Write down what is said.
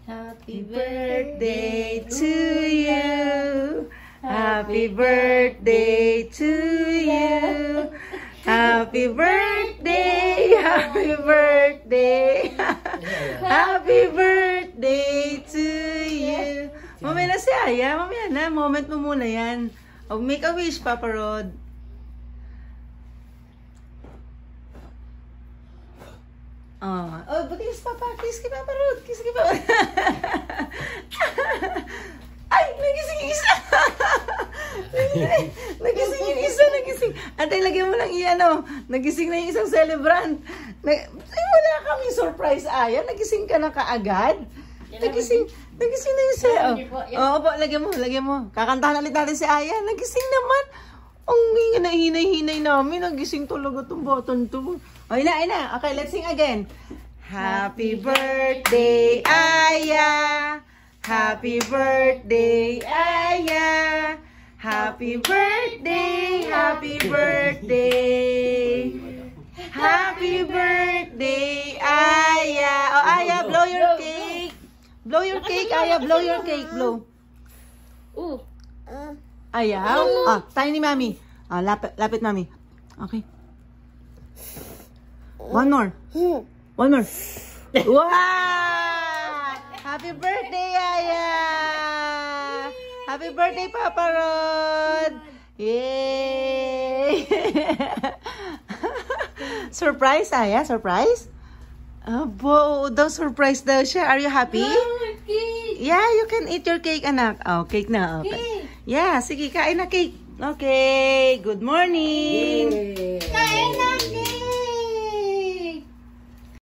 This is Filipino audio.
Happy birthday to you. Happy birthday to you. Happy birthday, happy birthday. Happy birthday to you. Mamaya na si Aya, mamaya na. Moment mo muna yan. Oh, make a wish, Papa Rod. Oh, kiss Papa, kiss kay Papa Rod, kiss kay Papa. Ay, nagising yung isa. Nagising yung isa, nagising. Ate, lagyan mo lang iyan, nagising na yung isang celebrant. Ay, wala kami surprise, Aya. Nagising ka na kaagad. Nagising na yung isa. Oo, lagyan mo. Kakantahan ulit natin si Aya. Nagising naman. Ang hinay-hinay namin. Nagising talaga itong button to. Ay na. Okay, let's sing again. Happy birthday, Aya. Happy birthday, Aya. Happy birthday, happy birthday. Happy birthday, Aya. Oh, Aya, blow your cake. Blow your cake, Aya. Blow your cake. Blow. Aya. Tayo ni Mami. Lapit Mami. Okay. One more. Wow! Happy birthday, Aya! Happy birthday, Papa Rod! Yay! Surprise, Aya? Surprise? Abo, daw surprise daw siya. Are you happy? Yeah, you can eat your cake, anak. Oh, cake na. Okay. Yeah, sige, kain na cake. Okay, good morning. Kain na!